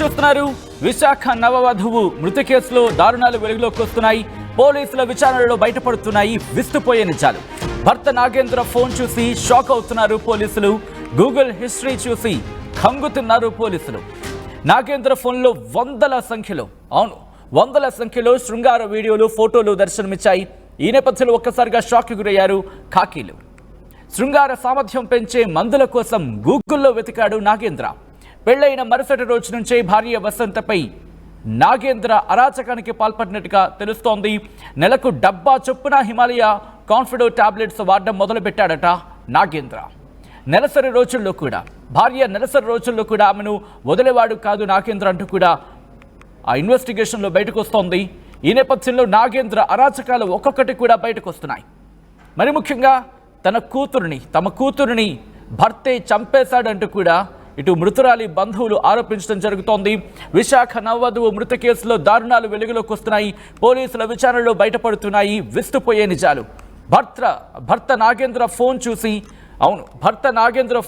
చూస్తున్నారు విశాఖ నవవధువు మృతి కేసులో దారుణాలు వెలుగులోకి వస్తున్నాయి. పోలీసుల విచారణలో బయటపడుతున్నాయి విస్తుపోయే నిజాలు. భర్త నాగేంద్ర ఫోన్ చూసి షాక్ అవుతున్నారు పోలీసులు. గూగుల్ హిస్టరీ చూసి కంగుతున్నారు పోలీసులు. నాగేంద్ర ఫోన్లో వందల సంఖ్యలో శృంగార వీడియోలు, ఫోటోలు దర్శనమిచ్చాయి. ఈ నేపథ్యంలో ఒక్కసారిగా షాక్కి గురయ్యారు కాకీలు. శృంగార సామర్థ్యం పెంచే మందుల కోసం గూగుల్లో వెతికాడు నాగేంద్ర. పెళ్లైన మరుసటి రోజు నుంచే భార్య వసంతపై నాగేంద్ర అరాచకానికి పాల్పడినట్టుగా తెలుస్తోంది. నెలకు డబ్బా చొప్పున హిమాలయ కాన్ఫిడో టాబ్లెట్స్ వాడడం మొదలుపెట్టాడట నాగేంద్ర. భార్య నెలసరి రోజుల్లో కూడా ఆమెను వదిలేవాడు కాదు నాగేంద్ర అంటూ కూడా ఆ ఇన్వెస్టిగేషన్లో బయటకు వస్తోంది. ఈ నేపథ్యంలో నాగేంద్ర అరాచకాలు ఒక్కొక్కటి కూడా బయటకు వస్తున్నాయి. మరి ముఖ్యంగా తమ కూతురిని భర్తే చంపేశాడంటూ కూడా ఇటు మృతురాలి బంధువులు ఆరోపించడం జరుగుతోంది. విశాఖ నవవధువు మృతి కేసులో దారుణాలు వెలుగులోకి వస్తున్నాయి. పోలీసుల విచారణలో బయటపడుతున్నాయి విస్తుపోయే నిజాలు. భర్త నాగేంద్ర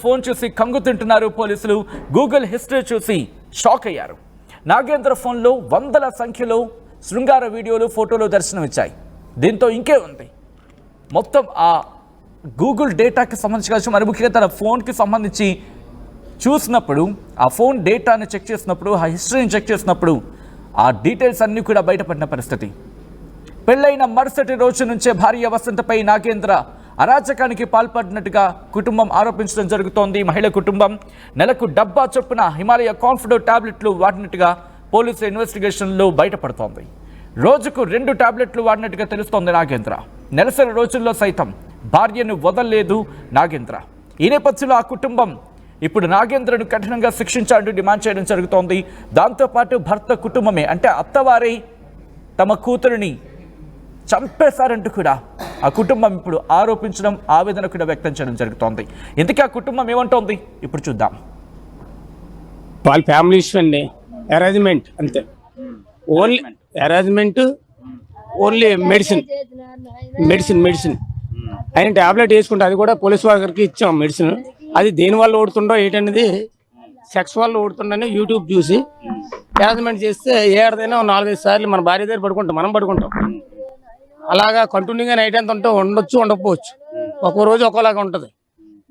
ఫోన్ చూసి కంగు తింటున్నారు పోలీసులు. గూగుల్ హిస్టరీ చూసి షాక్ అయ్యారు. నాగేంద్ర ఫోన్లో వందల సంఖ్యలో శృంగార వీడియోలు, ఫోటోలు దర్శనమిచ్చాయి. దీంతో ఇంకే ఉంది మొత్తం ఆ గూగుల్ డేటాకి సంబంధించి, మరి ముఖ్యంగా తన ఫోన్కి సంబంధించి చూసినప్పుడు, ఆ ఫోన్ డేటాని చెక్ చేసినప్పుడు, ఆ హిస్టరీని చెక్ చేసినప్పుడు ఆ డీటెయిల్స్ అన్నీ కూడా బయటపడిన పరిస్థితి. పెళ్ళైన మరుసటి రోజు నుంచే భార్య వసంతపై నాగేంద్ర అరాచకానికి పాల్పడినట్టుగా కుటుంబం ఆరోపించడం జరుగుతోంది. మహిళ కుటుంబం నెలకు డబ్బా చొప్పున హిమాలయ కాన్ఫిడో టాబ్లెట్లు వాడినట్టుగా పోలీసుల ఇన్వెస్టిగేషన్లో బయటపడుతోంది. రోజుకు 2 టాబ్లెట్లు వాడినట్టుగా తెలుస్తోంది నాగేంద్ర. నెలసరి రోజుల్లో సైతం భార్యను వదలలేదు నాగేంద్ర. ఈ నేపథ్యంలో ఆ కుటుంబం ఇప్పుడు నాగేంద్రను కఠినంగా శిక్షించాలంటూ డిమాండ్ చేయడం జరుగుతోంది. దాంతోపాటు భర్త కుటుంబమే, అంటే అత్తవారే తమ కూతురిని చంపేశారంటూ కూడా ఆ కుటుంబం ఇప్పుడు ఆరోపించడం, ఆవేదన కూడా వ్యక్తం చేయడం జరుగుతోంది. ఇంతకీ ఆ కుటుంబం ఏమంటోంది ఇప్పుడు చూద్దాం. వాళ్ళ ఫ్యామిలీ ఇష్యూ అండి, అరేంజ్మెంట్ అంతే. ఓన్లీ అరేంజ్మెంట్, ఓన్లీ మెడిసిన్ ఆయన ట్యాబ్లెట్ వేసుకుంటే అది కూడా పోలీస్ వారికి ఇచ్చాం మెడిసిన్. అది దేని వల్ల ఓడుతుండో ఏంటనేది, సెక్స్ వల్ల ఓడుతుండని యూట్యూబ్ చూసి అరేంజ్మెంట్ చేస్తే ఏడాదైనా 4-5 సార్లు మన భార్య దగ్గర పడుకుంటాం, మనం పడుకుంటాం. అలాగా కంటిన్యూగా నైట్ ఎంత ఉంటే ఉండొచ్చు, ఉండకపోవచ్చు, ఒక్కో రోజు ఒక్కోలాగా ఉంటుంది.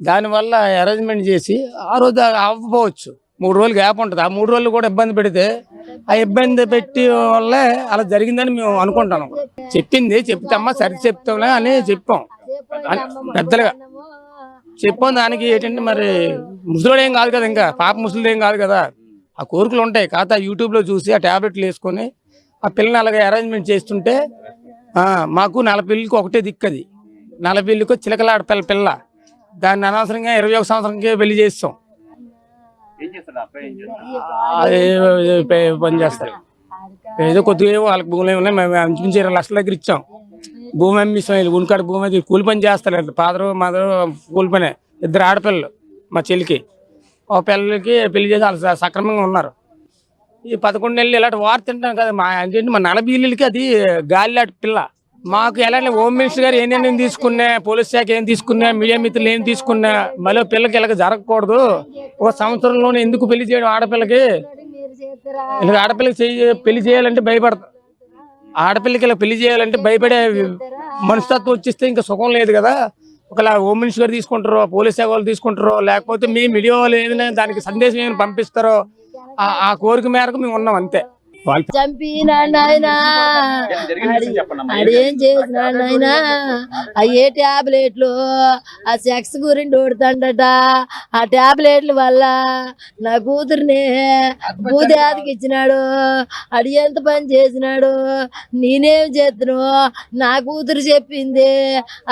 దానివల్ల అరేంజ్మెంట్ చేసి ఆ రోజు అవ్వకపోవచ్చు, 3 రోజులు గ్యాప్ ఉంటుంది. ఆ 3 రోజులు కూడా ఇబ్బంది పెడితే ఆ ఇబ్బంది పెట్టి వల్లే అలా జరిగిందని మేము అనుకుంటాను. చెప్తామా సరి చెప్తాంలే అని చెప్పాం, పెద్దలుగా చెప్పాం. దానికి ఏంటంటే మరి ముసలోడు ఏం కాదు కదా, ఇంకా పాప ముసలిది ఏం కాదు కదా, ఆ కోరికలు ఉంటాయి. కాకపోతే ఆ యూట్యూబ్లో చూసి ఆ ట్యాబ్లెట్లు వేసుకొని ఆ పిల్లని అలాగే అరేంజ్మెంట్ చేస్తుంటే మాకు 4 పిల్లలకి ఒకటే దిక్కది. 4 పిల్లలకు చిలకలాడ పిల్ల, దాన్ని అనవసరంగా 21 సంవత్సరంకే పెళ్లి చేస్తాం. పని చేస్తారు ఏదో కొద్దిగా, వాళ్ళకి భూములు ఏమన్నా మేము అంచుమించి 20 లక్షల దగ్గర ఇచ్చాం. భూమి అమ్మిస్తాం, ఉనికాడ భూమి అది కూలి పని చేస్తారు. ఫాదరు మదరు కూలి పని, 2 ఆడపిల్లలు మా చెల్లికి. ఒక పిల్లలకి పెళ్లి చేసి వాళ్ళు సక్రమంగా ఉన్నారు. ఈ 11 నెలలు ఇలాంటి వారు తింటాను కదా, మా ఏంటంటే మా 40 ఇళ్ళకి అది గాలిలాంటి పిల్ల. మాకు ఎలాంటి హోమ్ మినిస్టర్ గారు ఏం తీసుకున్నా, పోలీస్ శాఖ ఏం తీసుకున్నా, మీడియా మిత్రులు ఏం తీసుకున్నా, మళ్ళీ పిల్లకి ఇలాగ జరగకూడదు. ఒక సంవత్సరంలోనే ఎందుకు పెళ్లి చేయడం ఆడపిల్లకి? ఆడపిల్లకి పెళ్లి చేయాలంటే భయపడతా, ఆడపిల్లకి ఇలా పెళ్లి చేయాలంటే భయపడే మనస్తత్వం వచ్చేస్తే ఇంకా సుఖం లేదు కదా. ఒకలా హోమ్ మినిస్టర్ గారు తీసుకుంటారో, పోలీస్ శాఖ వాళ్ళు తీసుకుంటారో, లేకపోతే మీ మీడియా వాళ్ళు ఏదైనా దానికి సందేశం ఏమైనా పంపిస్తారో, ఆ కోరిక మేరకు మేము ఉన్నాం అంతే. చంపినాయనా అదేం చేసినాయనా, అయ్యే టాబ్లెట్లు ఆ సెక్స్ గురించి ఓడుతాడట. ఆ టాబ్లెట్ల వల్ల నా కూతుర్ని భూదేవతకి ఇచ్చినాడు. అడి ఎంత పని చేసినాడు, నేనేం చేస్తును, నా కూతురు చెప్పింది.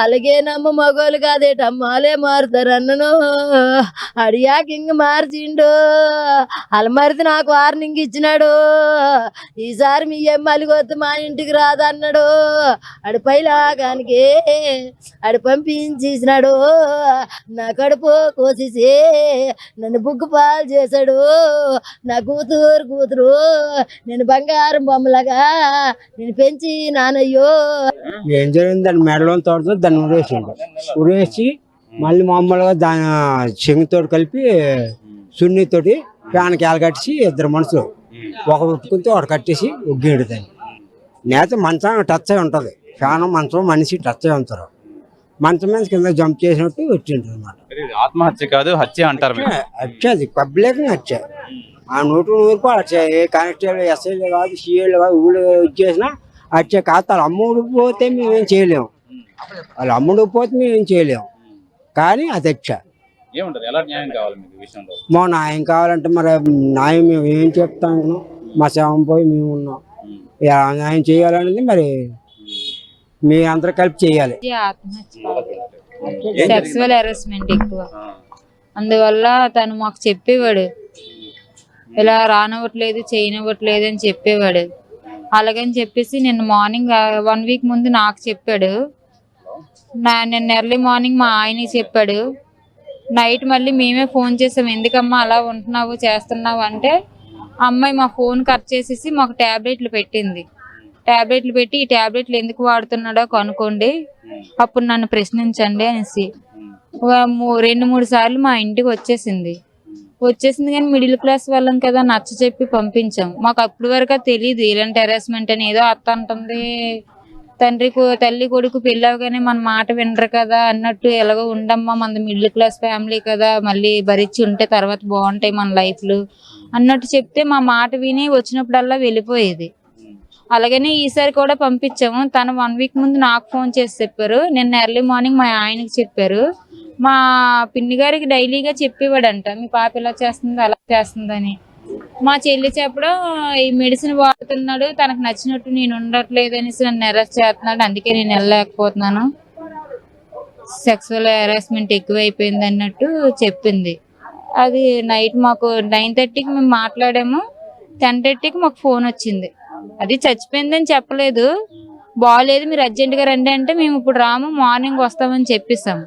అలాగే నమ్మ మగోళ్ళు కాదేటమ్మా, వాళ్ళే మారుతారు అన్నను. అడియాక ఇంక మార్చిండు, అలా మారితే నాకు వార్నింగ్ ఇచ్చినాడు. ఈసారి మీ ఎమ్మలిగొద్దు మా ఇంటికి రాదన్నాడు. అడి పైలాగానికి అడి పంపించేసినాడు. నా కడుపు కోసేసి నన్ను బుగ్గు పాలు చేశాడు. నా కూతురు నేను బంగారం బొమ్మలాగా నేను పెంచి నానయ్యో. ఏం జరిగింది, దాని మెడలో తోడుతో దాన్ని ఉరేసి మళ్ళీ మామూలుగా దాని చెంగుతో కలిపి సున్నితోటి ఫ్యాన్కి కట్టించి 2 మనుషులు ఒకడు ఒప్పుకుంటే ఒకడు కట్టేసి ఒగ్గేడు దాన్ని. నేత మంచం టచ్ అయి ఉంటుంది, ఫ్యాన్ మంచం మనిషి టచ్ అయి ఉంటారు. మంచం మీద కింద జంప్ చేసినట్టు వచ్చిండ్రు అనమాట. ఆత్మహత్య కాదు, హత్య అంటారు మీరు. హత్య, అది పబ్లిక్గా హత్య. ఆ 100 హత్య. ఏ కానిస్టేబుల్, ఎస్ఐలు కాదు, సిఐలు కాదు, ఊళ్ళు ఇచ్చేసినా హత్య కాదు. వాళ్ళ అమ్ముడు పోతే మేమేం చేయలేము, వాళ్ళ అమ్ముడు పోతే మేమేం చేయలేము, కానీ అది హత్య. ఏముంటది, ఎలా న్యాయం కావాలి మీకు ఈ విషయంలో? మా న్యాయం కావాలంటే మరి న్యాయం మేము ఏం చెప్తాము, మా శవం పోయి మేము ఉన్నాం. ఎలా న్యాయం చేయాలనేది మరి మీ అందరూ కలిపి చేయాలి. సెక్సువల్ హెరాస్మెంట్ ఎక్కువ, అందువల్ల తను మాకు చెప్పేవాడు ఇలా రానివ్వట్లేదు చేయనివ్వట్లేదు అని చెప్పేవాడు. అలాగని చెప్పేసి నిన్న మార్నింగ్ 1 వీక్ ముందు నాకు చెప్పాడు, నిన్న ఎర్లీ మార్నింగ్ మా ఆయనకి చెప్పాడు. నైట్ మళ్ళీ మేమే ఫోన్ చేసాం, ఎందుకమ్మా అలా ఉంటున్నావు చేస్తున్నావు అంటే అమ్మాయి మా ఫోన్ కట్ చేసేసి మాకు ట్యాబ్లెట్లు పెట్టింది. ట్యాబ్లెట్లు పెట్టి ఈ ట్యాబ్లెట్లు ఎందుకు వాడుతున్నాడో కనుక్కోండి, అప్పుడు నన్ను ప్రశ్నించండి అనేసి 2-3 సార్లు మా ఇంటికి వచ్చేసింది కానీ మిడిల్ క్లాస్ వాళ్ళం కదా నచ్చ చెప్పి పంపించాం. మాకు అప్పటి వరకు తెలియదు ఇలాంటి హెరాస్మెంట్ అని. ఏదో అత్త అంటుంది, తల్లి కొడుకు పెళ్ళవగానే మన మాట వినరు కదా అన్నట్టు, ఎలాగో ఉండమ్మా మనది మిడిల్ క్లాస్ ఫ్యామిలీ కదా, మళ్ళీ భరించి ఉంటే తర్వాత బాగుంటాయి మన లైఫ్లు అన్నట్టు చెప్తే మా మాట విని వచ్చినప్పుడల్లా వెళ్ళిపోయేది. అలాగనే ఈసారి కూడా పంపించాము. తను 1 వీక్ ముందు నాకు ఫోన్ చేసి చెప్పారు, నిన్న ఎర్లీ మార్నింగ్ మా ఆయనకి చెప్పారు. మా పిన్ని గారికి డైలీగా చెప్పేవాడంట, మీ పాప ఇలా చేస్తుంది అలా చేస్తుందని. మా చెల్లి చెప్పడం ఈ మెడిసిన్ వాడుతున్నాడు, తనకు నచ్చినట్టు నేను ఉండట్లేదు అనేసి నన్ను అరెస్ట్ చేస్తున్నాడు, అందుకే నేను వెళ్ళలేకపోతున్నాను, సెక్సువల్ హెరాస్మెంట్ ఎక్కువైపోయింది అన్నట్టు చెప్పింది. అది నైట్ మాకు 9:30కి మేము మాట్లాడాము, 10:30కి మాకు ఫోన్ వచ్చింది. అది చచ్చిపోయిందని చెప్పలేదు, బాగాలేదు మీరు అర్జెంటుగా రండి అంటే మేము ఇప్పుడు రాము మార్నింగ్ వస్తామని చెప్పేసాము.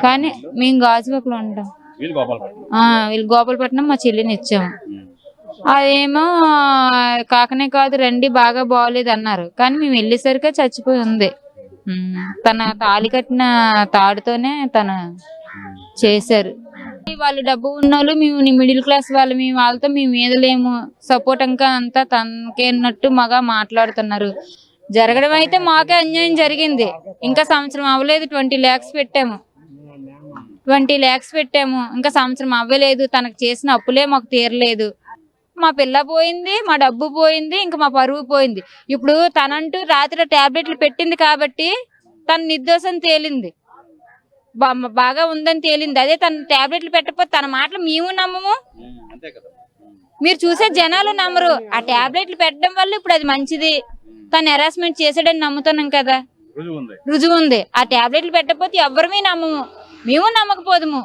కానీ మేము గాజువాకలో ఉంటాం, వీళ్ళు గోపాలపట్నం మా చెల్లిని ఇచ్చాము. అదేమో కాకనే కాదు రండి బాగా బాగోలేదు అన్నారు, కానీ మేము వెళ్ళేసరికి చచ్చిపోయి ఉంది. తన తాళి కట్టిన తాడుతోనే తన చేశారు. వాళ్ళు డబ్బు ఉన్నోళ్ళు, మేము మిడిల్ క్లాస్ వాళ్ళు, మేము వాళ్ళతో మేము ఏదలేము, సపోర్ట్ ఇంకా అంతా తనకే అన్నట్టు మగా మాట్లాడుతున్నారు. జరగడం అయితే మాకే అన్యాయం జరిగింది. ఇంకా సంవత్సరం అవ్వలేదు, 20 lakhs పెట్టాము, 20 lakhs పెట్టాము, ఇంకా సంవత్సరం అవ్వలేదు. తనకు చేసిన అప్పులే మాకు తీరలేదు. మా పిల్ల పోయింది, మా డబ్బు పోయింది, ఇంకా మా పరువు పోయింది. ఇప్పుడు తనంటూ రాత్రి టాబ్లెట్లు పెట్టింది కాబట్టి తన నిర్దోషం తేలింది, బాగా ఉందని తేలింది. అదే తన టాబ్లెట్లు పెట్టకపోతే తన మాటలు మేము నమ్మము, మీరు చూసే జనాలు నమ్మరు. ఆ టాబ్లెట్లు పెట్టడం వల్ల ఇప్పుడు అది మంచిది, తను హెరాస్మెంట్ చేసాడని నమ్ముతున్నాం కదా, రుజువు ఉంది. ఆ టాబ్లెట్లు పెట్టకపోతే ఎవరమే నమ్మము, మేము నమ్మకపోదుము.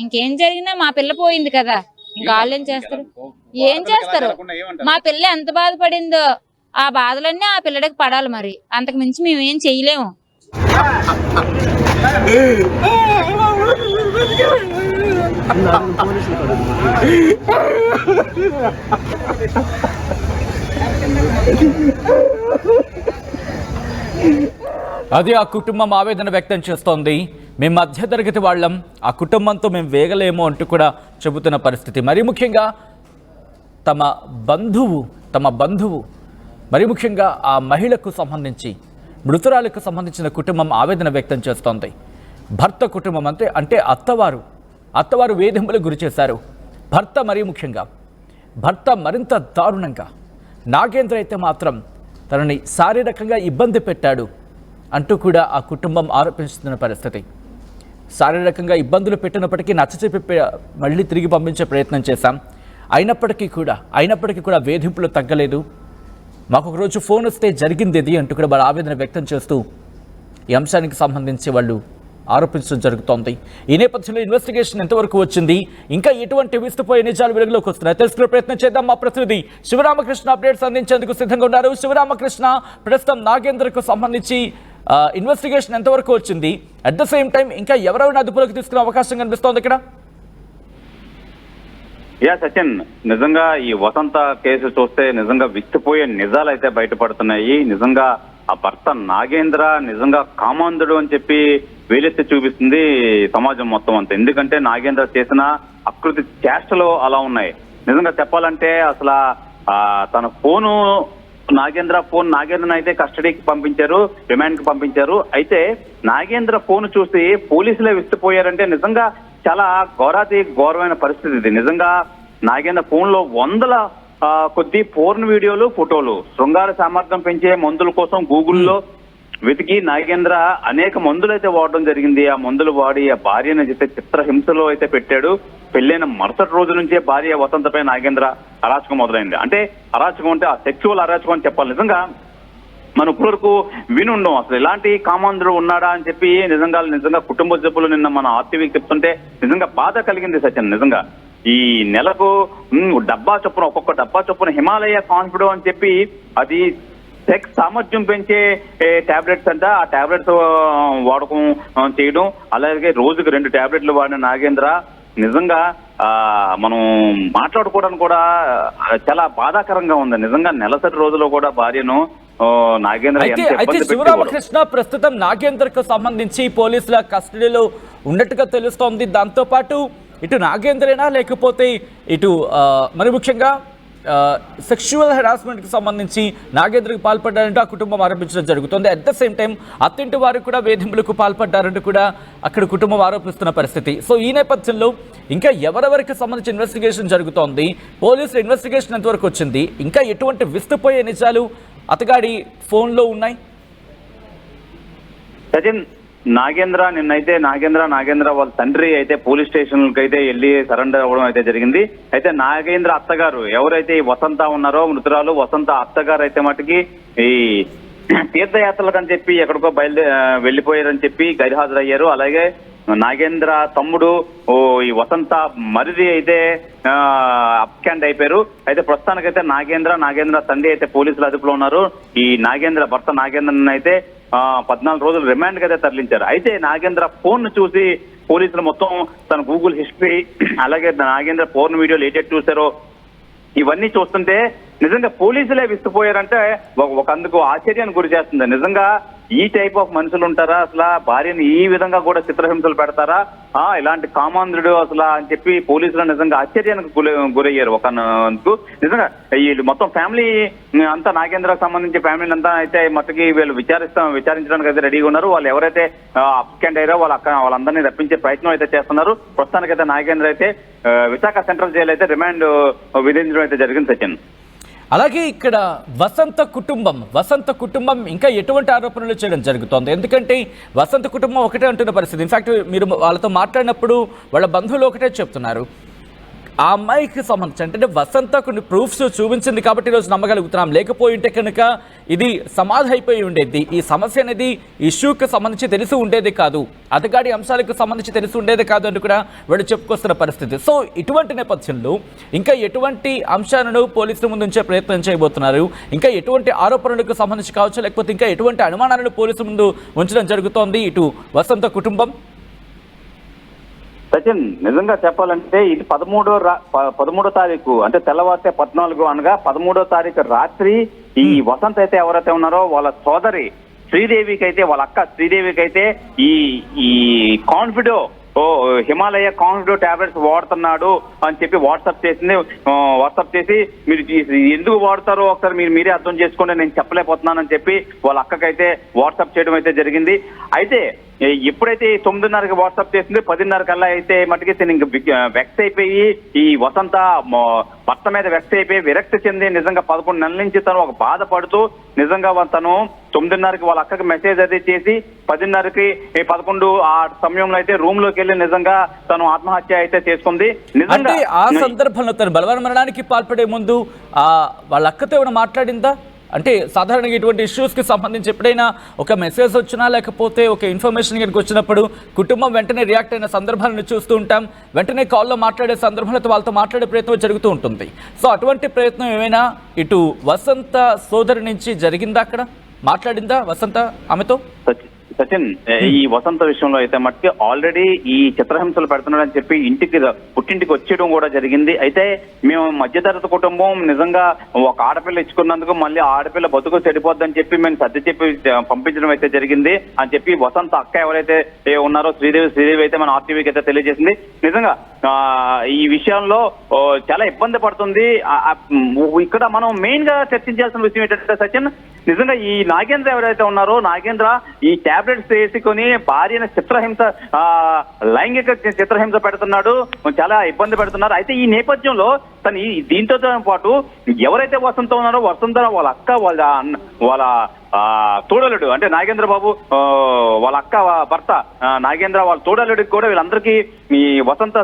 ఇంకేం జరిగినా మా పిల్ల పోయింది కదా, ఇంకా వాళ్ళు ఏం చేస్తారు? మా పిల్ల ఎంత బాధపడిందో ఆ బాధలన్నీ ఆ పిల్లడికి పడాలి, మరి అంతకు మించి మేము ఏం చెయ్యలేము. అది ఆ కుటుంబం ఆవేదన వ్యక్తం చేస్తోంది. మేము మధ్యతరగతి వాళ్ళం, ఆ కుటుంబంతో మేము వేగలేము అంటూ కూడా చెబుతున్న పరిస్థితి. మరీ ముఖ్యంగా తమ బంధువు మరీ ముఖ్యంగా ఆ మహిళకు సంబంధించి, మృతురాలకు సంబంధించిన కుటుంబం ఆవేదన వ్యక్తం చేస్తోంది. భర్త కుటుంబం అంటే అత్తవారు వేధింపులకు గురి చేశారు. మరీ ముఖ్యంగా భర్త మరింత దారుణంగా, నాగేంద్ర అయితే మాత్రం తనని శారీరకంగా ఇబ్బంది పెట్టాడు అంటూ కూడా ఆ కుటుంబం ఆరోపిస్తున్న పరిస్థితి. శారీరకంగా ఇబ్బందులు పెట్టినప్పటికీ నచ్చచెప్పి మళ్ళీ తిరిగి పంపించే ప్రయత్నం చేశాం, అయినప్పటికీ కూడా వేధింపులు తగ్గలేదు. మాకు ఒకరోజు ఫోన్ వస్తే జరిగింది ఇది అంటూ కూడా వాళ్ళ ఆవేదన వ్యక్తం చేస్తూ ఈ అంశానికి సంబంధించి వాళ్ళు ఆరోపించడం జరుగుతోంది. ఈ నేపథ్యంలో ఇన్వెస్టిగేషన్ ఎంతవరకు వచ్చింది, ఇంకా ఎటువంటి విస్తుపోయే నిజాలు వెలుగులోకి వస్తున్నాయి తెలుసుకునే ప్రయత్నం చేద్దాం. మా ప్రతినిధి శివరామకృష్ణ అప్డేట్స్ అందించేందుకు సిద్ధంగా ఉన్నారు. శివరామకృష్ణ, ప్రస్తుతం నాగేంద్రకు సంబంధించి ఇన్వెస్టిగేషన్ ఎంతవరకు వచ్చింది, అట్ ద సేమ్ టైం ఇంకా ఎవరైనా అదుపులోకి తీసుకునే అవకాశం కనిపిస్తోంది ఇక్కడ? సచిన్, నిజంగా ఈ వసంత కేసు చూస్తే నిజంగా విచ్చిపోయే నిజాలు అయితే బయటపడుతున్నాయి. నిజంగా ఆ భర్త నాగేంద్ర నిజంగా కామాంధుడు అని చెప్పి వేలెత్తి చూపిస్తుంది సమాజం మొత్తం అంతా. ఎందుకంటే నాగేంద్ర చేసిన అకృతి చేష్టలు అలా ఉన్నాయి. నిజంగా చెప్పాలంటే అసలు తన ఫోను నాగేంద్రను అయితే కస్టడీకి పంపించారు, రిమాండ్ కి పంపించారు. అయితే నాగేంద్ర ఫోన్ చూసి పోలీసులే విస్తుపోయారంటే నిజంగా చాలా ఘోరమైన పరిస్థితి ఇది. నిజంగా నాగేంద్ర ఫోన్ లో వందల కొద్ది పోర్న్ వీడియోలు, ఫోటోలు, శృంగార సామర్థ్యం పెంచే మందుల కోసం గూగుల్లో వెతికి నాగేంద్ర అనేక మందులు అయితే వాడడం జరిగింది. ఆ మందులు వాడి ఆ భార్యను అయితే చిత్రహింసలో అయితే పెట్టాడు. పెళ్ళైన మరుసటి రోజు నుంచే భార్య వసంతపై నాగేంద్ర అరాచకం మొదలైంది. అంటే అరాచకం అంటే ఆ సెక్సువల్ అరాచకం అని చెప్పాలి. నిజంగా మనం ఇప్పటివరకు వినుండం అసలు ఇలాంటి కామాంధుడు ఉన్నాడా అని చెప్పి. నిజంగా కుటుంబ సభ్యులు నిన్న మన ఆర్టీవీకి చెప్తుంటే నిజంగా బాధ కలిగింది సత్యం. నిజంగా ఈ నెలకు ఒక్కొక్క డబ్బా చొప్పున హిమాలయ కాన్ఫిడో అని చెప్పి అది సెక్స్ సామర్థ్యం పెంచే టాబ్లెట్స్ అంట. ఆ టాబ్లెట్స్ వాడకం చేయడం, అలాగే రోజుకి 2 టాబ్లెట్లు వాడిన నాగేంద్ర నిజంగా మనం మాట్లాడుకోవడానికి కూడా చాలా బాధాకరంగా ఉంది. నిజంగా నెలసరి రోజులో కూడా భార్యను నాగేంద్ర అయితే శివరామకృష్ణ ప్రస్తుతం నాగేంద్రకు సంబంధించి పోలీసుల కస్టడీలో ఉన్నట్టుగా తెలుస్తోంది. దాంతో పాటు ఇటు నాగేంద్రేనా లేకపోతే ఇటు మరి ముఖ్యంగా సెక్షువల్ హెరాస్మెంట్కి సంబంధించి నాగేంద్రకి పాల్పడ్డారంటూ ఆ కుటుంబం ఆరోపించడం జరుగుతుంది. అట్ ద సేమ్ టైం అత్తింటి వారు కూడా వేధింపులకు పాల్పడ్డారంటూ కూడా అక్కడ కుటుంబం ఆరోపిస్తున్న పరిస్థితి. సో ఈ నేపథ్యంలో ఇంకా ఎవరెవరికి సంబంధించి ఇన్వెస్టిగేషన్ జరుగుతోంది, పోలీసుల ఇన్వెస్టిగేషన్ ఎంతవరకు వచ్చింది, ఇంకా ఎటువంటి విస్తుపోయే నిజాలు అతగాడి ఫోన్లో ఉన్నాయి? సచిన్, నాగేంద్ర వాళ్ళ తండ్రి అయితే పోలీస్ స్టేషన్కి అయితే వెళ్ళి సరెండర్ అవ్వడం అయితే జరిగింది. అయితే నాగేంద్ర అత్తగారు ఎవరైతే ఈ వసంత ఉన్నారో, మృతురాలు వసంత అత్తగారు అయితే మటుకి ఈ తీర్థయాత్రలకు అని చెప్పి ఎక్కడికో వెళ్ళిపోయారని చెప్పి గైర్హాజరయ్యారు. అలాగే నాగేంద్ర తమ్ముడు ఈ వసంత మరిది అయితే అప్స్కాండ్ అయిపోయారు. అయితే ప్రస్తుతానికైతే నాగేంద్ర తండ్రి అయితే పోలీసుల అదుపులో ఉన్నారు. ఈ భర్త నాగేంద్రని అయితే 14 రోజులు రిమాండ్ కి అయితే తరలించారు. అయితే నాగేంద్ర ఫోన్ చూసి పోలీసులు మొత్తం తన గూగుల్ హిస్టరీ, అలాగే నాగేంద్ర ఫోన్ వీడియోలు ఏటెట్ చూసారో ఇవన్నీ చూస్తుంటే నిజంగా పోలీసులే విస్తుపోయారంటే అందుకు ఆశ్చర్యాన్ని గురి చేస్తుంది. నిజంగా ఈ టైప్ ఆఫ్ మనుషులు ఉంటారా? అసలు భార్యను ఈ విధంగా కూడా చిత్రహింసలు పెడతారా? ఇలాంటి కామాంధుడు అసలు అని చెప్పి పోలీసులు నిజంగా ఆశ్చర్యానికి గురయ్యారు. అందుకు నిజంగా వీళ్ళు మొత్తం ఫ్యామిలీ అంతా నాగేంద్రకు సంబంధించి ఫ్యామిలీ అంతా అయితే మట్టుకి వీళ్ళు విచారించడానికి అయితే రెడీగా ఉన్నారు. వాళ్ళు ఎవరైతే అప్స్కాండ్ అయ్యారో వాళ్ళందరినీ రప్పించే ప్రయత్నం అయితే చేస్తున్నారు. ప్రస్తుతానికైతే నాగేంద్ర అయితే విశాఖ సెంట్రల్ జైలు అయితే రిమాండ్ విధించడం అయితే జరిగింది సచిన్. అలాగే ఇక్కడ వసంత కుటుంబం ఇంకా ఎటువంటి ఆరోపణలు చేయడం జరుగుతోంది? ఎందుకంటే వసంత కుటుంబం ఒకటే అంటున్న పరిస్థితి. ఇన్ఫాక్ట్ మీరు వాళ్ళతో మాట్లాడినప్పుడు వాళ్ళ బంధువులు ఒకటే చెప్తున్నారు, ఆ అమ్మాయికి సంబంధించి అంటే వసంత కొన్ని ప్రూఫ్స్ చూపించింది కాబట్టి ఈరోజు నమ్మగలుగుతున్నాం, లేకపోయింటే కనుక ఇది సమాధి అయిపోయి ఉండేది. ఈ సమస్య అనేది ఇష్యూకి సంబంధించి తెలిసి ఉండేది కాదు, అతగాడి అంశాలకు సంబంధించి తెలిసి ఉండేది కాదు అని కూడా వాళ్ళు చెప్పుకొస్తున్న పరిస్థితి. సో ఇటువంటి నేపథ్యంలో ఇంకా ఎటువంటి అంశాలను పోలీసుల ముందు ఉంచే ప్రయత్నం చేయబోతున్నారు? ఇంకా ఎటువంటి ఆరోపణలకు సంబంధించి కావచ్చు, లేకపోతే ఇంకా ఎటువంటి అనుమానాలను పోలీసుల ముందు ఉంచడం జరుగుతోంది ఇటు వసంత కుటుంబం? సచిన్, నిజంగా చెప్పాలంటే ఇది 13వ తారీఖు అంటే తెల్లవారితే 14 అనగా 13వ తారీఖు రాత్రి ఈ వసంత అయితే ఎవరైతే ఉన్నారో వాళ్ళ సోదరి శ్రీదేవికి అయితే, వాళ్ళ అక్క శ్రీదేవికి అయితే ఈ కాన్ఫిడో హిమాలయ కాన్ఫిడో టాబ్లెట్స్ వాడుతున్నాడు అని చెప్పి వాట్సాప్ చేసి మీరు ఎందుకు వాడతారో ఒకసారి మీరే అర్థం చేసుకోండి, నేను చెప్పలేకపోతున్నానని చెప్పి వాళ్ళ అక్కకైతే వాట్సాప్ చేయడం అయితే జరిగింది. అయితే ఎప్పుడైతే 9:30కి వాట్సాప్ చేసింది 10:30 కల్లా అయితే మటుకి తను ఇంక వెక్స్ అయిపోయి ఈ వసంత భర్త మీద వెక్స్ అయిపోయి విరక్తి చెంది నిజంగా 11 నెలల నుంచి తను ఒక బాధపడుతూ నిజంగా తను 9:30కి వాళ్ళ అక్కకి మెసేజ్ అయితే చేసి 10:30కి 11 ఆ సమయంలో అయితే రూమ్ లోకి వెళ్ళి నిజంగా తను ఆత్మహత్య అయితే చేసుకుంది. నిజంగా ఆ సందర్భంలో తను బలవన్ మరణానికి పాల్పడే ముందు వాళ్ళ అక్కతో ఏమైనా మాట్లాడిందా? అంటే సాధారణంగా ఇటువంటి ఇష్యూస్కి సంబంధించి ఎప్పుడైనా ఒక మెసేజ్ వచ్చినా లేకపోతే ఒక ఇన్ఫర్మేషన్ కనుక వచ్చినప్పుడు కుటుంబం వెంటనే రియాక్ట్ అయిన సందర్భాలను చూస్తూ ఉంటాం, వెంటనే కాల్లో మాట్లాడే సందర్భంలో వాళ్ళతో మాట్లాడే ప్రయత్నం జరుగుతూ ఉంటుంది. సో అటువంటి ప్రయత్నం ఏమైనా ఇటు వసంత సోదరి నుంచి జరిగిందా? అక్కడ మాట్లాడిందా వసంత ఆమెతో? సచిన్, ఈ వసంత విషయంలో అయితే మట్టుకి ఆల్రెడీ ఈ చిత్రహింసలు పెడుతున్నాడని చెప్పి పుట్టింటికి వచ్చేయడం కూడా జరిగింది. అయితే మేము మధ్యతరగతి కుటుంబం నిజంగా ఒక ఆడపిల్ల ఇచ్చుకున్నందుకు మళ్ళీ ఆడపిల్ల బతుకు చెడిపోద్దని చెప్పి మేము సర్ది చెప్పి పంపించడం అయితే జరిగింది అని చెప్పి వసంత అక్క ఎవరైతే ఉన్నారో శ్రీదేవి అయితే మన ఆర్టీవీకి అయితే తెలియజేసింది. నిజంగా ఈ విషయంలో చాలా ఇబ్బంది పడుతుంది. ఇక్కడ మనం మెయిన్ గా చర్చించాల్సిన విషయం ఏంటంటే సచిన్, నిజంగా ఈ నాగేంద్ర ఎవరైతే ఉన్నారో నాగేంద్ర ఈ టాబ్లెట్స్ వేసుకొని భార్యను లైంగిక చిత్రహింస పెడుతున్నాడు, చాలా ఇబ్బంది పెడుతున్నారు. అయితే ఈ నేపథ్యంలో తను దీంతో పాటు ఎవరైతే వసంత ఉన్నారో వసంత వాళ్ళ అక్క వాళ్ళ తోడలుడు అంటే నాగేంద్ర బాబు వాళ్ళ అక్క భర్త నాగేంద్ర వాళ్ళ తోడలుడికి కూడా వీళ్ళందరికీ ఈ వసంత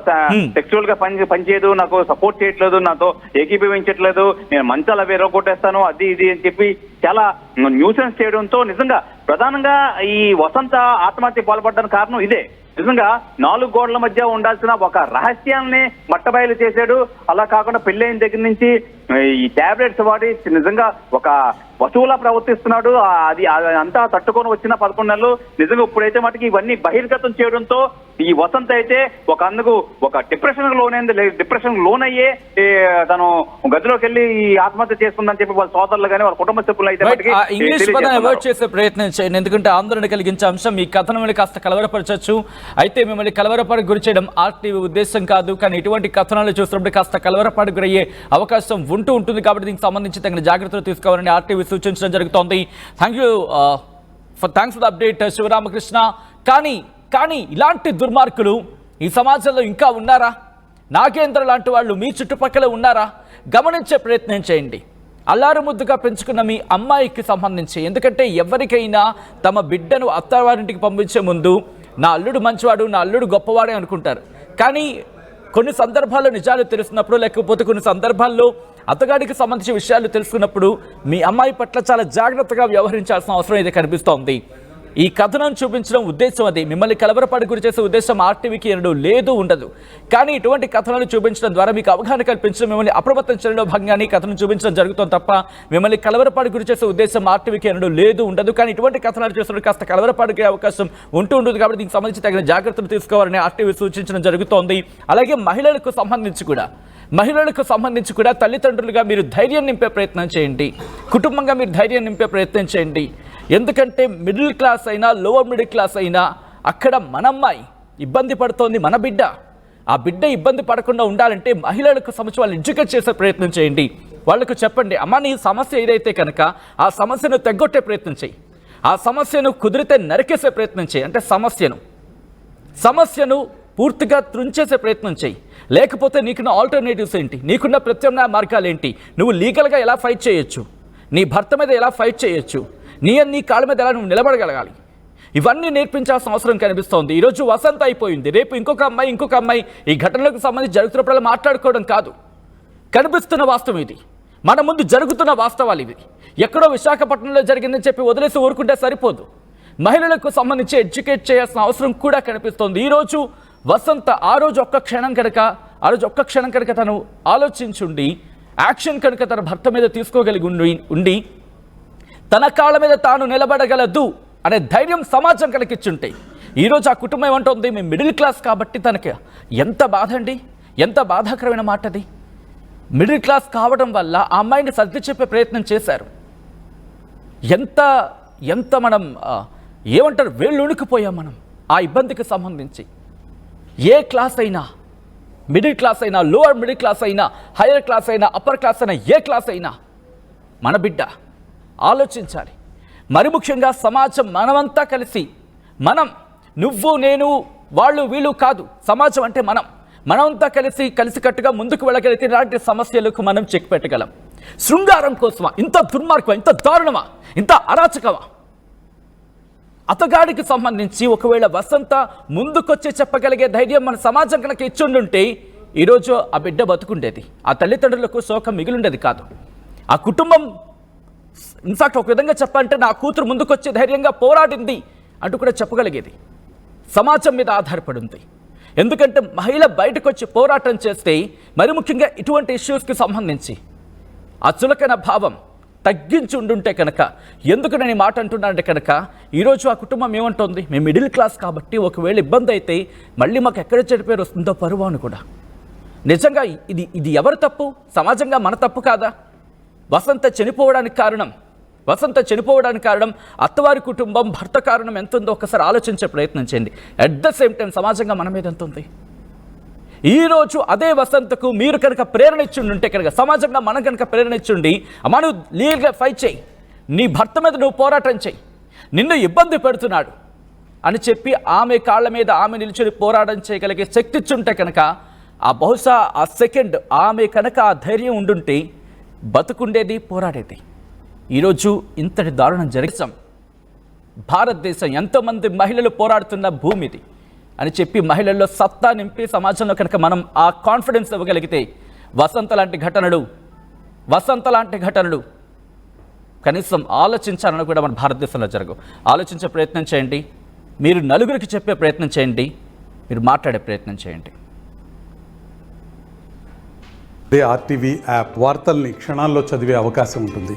సెక్చువల్ గా పనిచేయదు, నాకు సపోర్ట్ చేయట్లేదు, నాతో ఏకీభవించట్లేదు, నేను మంచాల వేరే కొట్టేస్తాను అది ఇది అని చెప్పి చాలా న్యూసెన్స్ చేయడంతో నిజంగా ప్రధానంగా ఈ వసంత ఆత్మహత్య పాల్పడడానికి కారణం ఇదే. నిజంగా 4 గోడల మధ్య ఉండాల్సిన ఒక రహస్యాన్ని మట్టబయలు చేశాడు. అలా కాకుండా పెళ్ళైన దగ్గర నుంచి ఈ టాబ్లెట్స్ వాడి నిజంగా ఒక వస్తువులా ప్రవర్తిస్తున్నాడు. అది అంతా తట్టుకొని వచ్చిన 11 నెలలు నిజంగా ఇప్పుడైతే మటుకు ఇవన్నీ బహిర్గతం చేయడంతో ఈ వసంత అయితే ఒక డిప్రెషన్ లోనయ్యే తను గదిలోకి వెళ్ళి ఈ ఆత్మహత్య చేసుకుందని చెప్పి వాళ్ళ సోదరులు కానీ వాళ్ళ కుటుంబ సభ్యులు అయితే ఇంగ్లీష్ పదం అవాయిడ్ చేసే ప్రయత్నం చేయండి, ఎందుకంటే ఆందోళన కలిగించే అంశం ఈ కథనం మిమ్మల్ని కాస్త కలవరపరచచ్చు. అయితే మిమ్మల్ని కలవరపాటుకు గురి చేయడం ఆర్టీవీ ఉద్దేశం కాదు, కానీ ఇటువంటి కథనాలు చూసినప్పుడు కాస్త కలవరపాటుకు గురయ్యే అవకాశం ఉంటుంది కాబట్టి దీనికి సంబంధించి తగిన జాగ్రత్తలు తీసుకోవాలని ఆర్టీవీ సూచించడం జరుగుతోంది. Thanks for the update Sivaramakrishna. కానీ ఇలాంటి దుర్మార్గులు ఈ సమాజంలో ఇంకా ఉన్నారా? నాగేంద్ర లాంటి వాళ్ళు మీ చుట్టుపక్కల ఉన్నారా? గమనించే ప్రయత్నం చేయండి. అల్లారు ముద్దుగా పెంచుకున్న మీ అమ్మాయికి సంబంధించి, ఎందుకంటే ఎవరికైనా తమ బిడ్డను అత్తవారింటికి పంపించే ముందు నా అల్లుడు మంచివాడు, నా అల్లుడు గొప్పవాడే అనుకుంటారు. కానీ కొన్ని సందర్భాల్లో నిజాలు తెలుస్తున్నప్పుడు, లేకపోతే కొన్ని సందర్భాల్లో అత్తగాడికి సంబంధించిన విషయాలు తెలుసుకున్నప్పుడు మీ అమ్మాయి పట్ల చాలా జాగ్రత్తగా వ్యవహరించాల్సిన అవసరం అయితే కనిపిస్తోంది. ఈ కథనం చూపించడం ఉద్దేశం అది. మిమ్మల్ని కలవరపాటు గురి చేసే ఉద్దేశం ఆర్టీవీకి ఉండదు. కానీ ఇటువంటి కథనాలు చూపించడం ద్వారా మీకు అవగాహన కల్పించడం, మిమ్మల్ని అప్రమత్తం చేయడంలో భాగంగానే కథనం చూపించడం జరుగుతుంది తప్ప మిమ్మల్ని కలవరపాటు గురి చేసే ఉద్దేశం ఆర్టీవీకి ఉండదు. కానీ ఇటువంటి కథనాలు చేస్తున్నప్పుడు కాస్త కలవరపాటుకే అవకాశం ఉంటుంది కాబట్టి దీనికి సంబంధించి తగిన జాగ్రత్తలు తీసుకోవాలని ఆర్టీవీ సూచించడం జరుగుతోంది. అలాగే మహిళలకు సంబంధించి కూడా తల్లిదండ్రులుగా మీరు ధైర్యం నింపే ప్రయత్నం చేయండి, కుటుంబంగా మీరు ధైర్యం నింపే ప్రయత్నం చేయండి. ఎందుకంటే మిడిల్ క్లాస్ అయినా లోవర్ మిడిల్ క్లాస్ అయినా అక్కడ మన అమ్మాయి ఇబ్బంది పడుతోంది, మన బిడ్డ. ఆ బిడ్డ ఇబ్బంది పడకుండా ఉండాలంటే మహిళలకు సంబంధించి వాళ్ళు ఎడ్యుకేట్ చేసే ప్రయత్నం చేయండి. వాళ్ళకు చెప్పండి, అమ్మ నీ సమస్య ఏదైతే కనుక ఆ సమస్యను తెగొట్టే ప్రయత్నం చేయి, ఆ సమస్యను కుదిరితే నరికేసే ప్రయత్నం చేయి. అంటే సమస్యను పూర్తిగా త్రుంచేసే ప్రయత్నం చేయి. లేకపోతే నీకున్న ఆల్టర్నేటివ్స్ ఏంటి, నీకున్న ప్రత్యామ్నాయ మార్గాలు ఏంటి, నువ్వు లీగల్గా ఎలా ఫైట్ చేయొచ్చు, నీ భర్త మీద ఎలా ఫైట్ చేయొచ్చు, నీ కాళ్ళ మీద ఎలా నువ్వు నిలబడగలగాలి, ఇవన్నీ నేర్పించాల్సిన అవసరం కనిపిస్తోంది. ఈరోజు వసంత అయిపోయింది, రేపు ఇంకొక అమ్మాయి ఈ ఘటనలకు సంబంధించి జరుగుతున్నప్పుడల్లా మాట్లాడుకోవడం కాదు, కనిపిస్తున్న వాస్తవం ఇది, మన ముందు జరుగుతున్న వాస్తవాలు ఇవి. ఎక్కడో విశాఖపట్నంలో జరిగిందని చెప్పి వదిలేసి ఊరుకుంటే సరిపోదు. మహిళలకు సంబంధించి ఎడ్యుకేట్ చేయాల్సిన అవసరం కూడా కనిపిస్తోంది. ఈరోజు వసంత ఆ రోజు ఒక్క క్షణం కనుక తను ఆలోచించుండి యాక్షన్ కనుక తన భర్త మీద తీసుకోగలిగి ఉండి తన కాళ్ళ మీద తాను నిలబడగలదు అనే ధైర్యం సమాజం కనుకిచ్చుంటే ఈరోజు ఆ కుటుంబం ఏమంటుంది, మేము మిడిల్ క్లాస్ కాబట్టి తనకి ఎంత బాధ అండి, ఎంత బాధాకరమైన మాట అది. మిడిల్ క్లాస్ కావడం వల్ల ఆ అమ్మాయిని సర్ది చెప్పే ప్రయత్నం చేశారు. ఎంత మనం ఏమంటారు వేళ్ళుణికిపోయాం మనం ఆ ఇబ్బందికి సంబంధించి. ఏ క్లాస్ అయినా, మిడిల్ క్లాస్ అయినా, లోవర్ మిడిల్ క్లాస్ అయినా, హైయర్ క్లాస్ అయినా, అప్పర్ క్లాస్ అయినా, ఏ క్లాస్ అయినా మన బిడ్డ ఆలోచించాలి. మరి ముఖ్యంగా సమాజం మనమంతా కలిసి, నువ్వు నేను వాళ్ళు వీళ్ళు కాదు, సమాజం అంటే మనమంతా కలిసికట్టుగా ముందుకు వెళ్ళగలిగితే ఇలాంటి సమస్యలకు మనం చెక్ పెట్టగలం. శృంగారం కోసమా ఇంత దుర్మార్గమా, ఇంత దారుణమా, ఇంత అరాచకమా? అతగాడికి సంబంధించి ఒకవేళ వసంత ముందుకొచ్చి చెప్పగలిగే ధైర్యం మన సమాజం కనుక ఇచ్చుండుంటే ఈరోజు ఆ బిడ్డ బతుకుండేది, ఆ తల్లిదండ్రులకు శోకం మిగిలిండేది కాదు. ఆ కుటుంబం ఇన్ఫాక్ట్ ఒక విధంగా చెప్పాలంటే నా కూతురు ముందుకొచ్చి ధైర్యంగా పోరాడింది అంటూ కూడా చెప్పగలిగేది. సమాజం మీద ఆధారపడి ఉంది. ఎందుకంటే మహిళ బయటకు వచ్చి పోరాటం చేస్తే, మరి ముఖ్యంగా ఇటువంటి ఇష్యూస్కి సంబంధించి ఆ చులకన భావం, తగ్గించి ఉండుంటే కనుక, ఎందుకు నేను ఈ మాట అంటున్నానంటే కనుక, ఈరోజు ఆ కుటుంబం ఏమంటుంది, మేము మిడిల్ క్లాస్ కాబట్టి ఒకవేళ ఇబ్బంది అయితే మళ్ళీ మాకు ఎక్కడ చెడు పేరు వస్తుందో పరువు అని కూడా. నిజంగా ఇది ఎవరు తప్పు? సమాజంగా మన తప్పు కాదా? వసంత చనిపోవడానికి కారణం అత్తవారి కుటుంబం, భర్త కారణం ఎంత ఉందో ఒకసారి ఆలోచించే ప్రయత్నం చేయండి. అట్ ద సేమ్ టైం సమాజంగా మన మీద ఎంత ఉంది? ఈరోజు అదే వసంతకు మీరు కనుక ప్రేరణ ఇచ్చిండుంటే కనుక, సమాజంగా మనం కనుక ప్రేరణ ఇచ్చిండి, అమ్మా నువ్వు లీగల్గా ఫైట్ చేయి, నీ భర్త మీద నువ్వు పోరాటం చేయి, నిన్ను ఇబ్బంది పెడుతున్నాడు అని చెప్పి ఆమె కాళ్ళ మీద ఆమె నిల్చుని పోరాటం చేయగలిగే శక్తి ఇచ్చుంటే కనుక, ఆ బహుశా ఆ సెకండ్ ఆమె కనుక ఆ ధైర్యం ఉండుంటే బతుకుండేది, పోరాడేది. ఈరోజు ఇంతటి దారుణం జరిగాం. భారతదేశం ఎంతోమంది మహిళలు పోరాడుతున్న భూమి ఇది అని చెప్పి మహిళల్లో సత్తా నింపి సమాజంలో కనుక మనం ఆ కాన్ఫిడెన్స్ ఇవ్వగలిగితే వసంత లాంటి ఘటనలు కనీసం ఆలోచించాలని కూడా మన భారతదేశంలో జరగవు. ఆలోచించే ప్రయత్నం చేయండి, మీరు నలుగురికి చెప్పే ప్రయత్నం చేయండి, మీరు మాట్లాడే ప్రయత్నం చేయండి. ఆర్టీవీ యాప్ వార్తల్ని క్షణాల్లో చదివే అవకాశం ఉంటుంది.